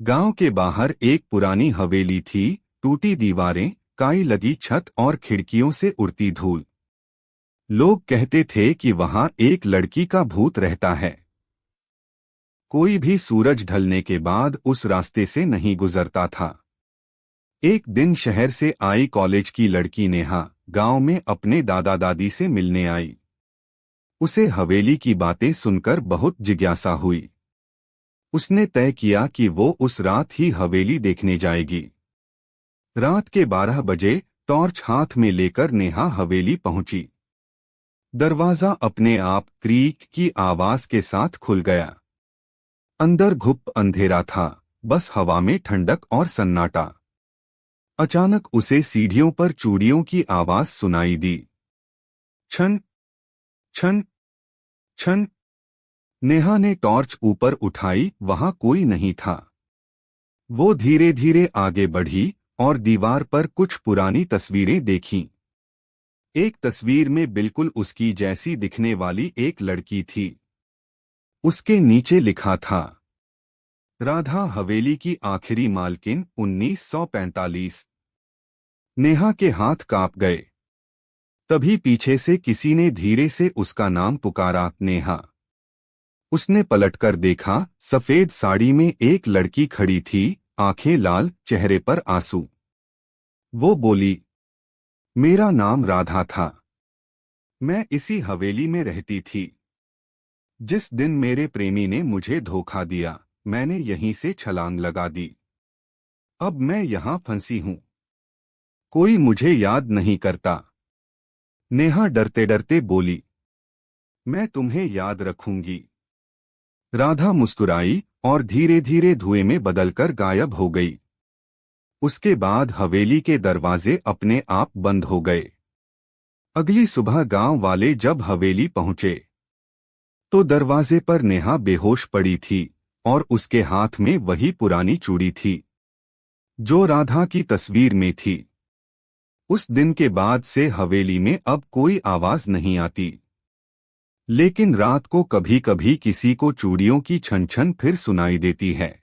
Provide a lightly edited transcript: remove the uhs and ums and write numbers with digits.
गांव के बाहर एक पुरानी हवेली थी। टूटी दीवारें, काई लगी छत और खिड़कियों से उड़ती धूल। लोग कहते थे कि वहां एक लड़की का भूत रहता है। कोई भी सूरज ढलने के बाद उस रास्ते से नहीं गुजरता था। एक दिन शहर से आई कॉलेज की लड़की नेहा गांव में अपने दादा दादी से मिलने आई। उसे हवेली की बातें सुनकर बहुत जिज्ञासा हुई। उसने तय किया कि वो उस रात ही हवेली देखने जाएगी। रात के 12 बजे टॉर्च हाथ में लेकर नेहा हवेली पहुंची। दरवाजा अपने आप क्रीक की आवाज के साथ खुल गया। अंदर घुप अंधेरा था, बस हवा में ठंडक और सन्नाटा। अचानक उसे सीढ़ियों पर चूड़ियों की आवाज सुनाई दी। छन छन छन। नेहा ने टॉर्च ऊपर उठाई, वहां कोई नहीं था। वो धीरे धीरे आगे बढ़ी और दीवार पर कुछ पुरानी तस्वीरें देखीं। एक तस्वीर में बिल्कुल उसकी जैसी दिखने वाली एक लड़की थी। उसके नीचे लिखा था, राधा हवेली की आखिरी मालकिन 1945। नेहा के हाथ कांप गए। तभी पीछे से किसी ने धीरे से उसका नाम पुकारा, नेहा। उसने पलटकर देखा, सफेद साड़ी में एक लड़की खड़ी थी, आंखें लाल, चेहरे पर आंसू। वो बोली, मेरा नाम राधा था। मैं इसी हवेली में रहती थी। जिस दिन मेरे प्रेमी ने मुझे धोखा दिया, मैंने यहीं से छलांग लगा दी। अब मैं यहां फंसी हूं। कोई मुझे याद नहीं करता। नेहा डरते डरते बोली, मैं तुम्हें याद रखूंगी। राधा मुस्कुराई और धीरे धीरे धुएं में बदलकर गायब हो गई। उसके बाद हवेली के दरवाजे अपने आप बंद हो गए। अगली सुबह गांव वाले जब हवेली पहुंचे तो दरवाजे पर नेहा बेहोश पड़ी थी और उसके हाथ में वही पुरानी चूड़ी थी जो राधा की तस्वीर में थी। उस दिन के बाद से हवेली में अब कोई आवाज नहीं आती, लेकिन रात को कभी कभी किसी को चूड़ियों की छन छन फिर सुनाई देती है।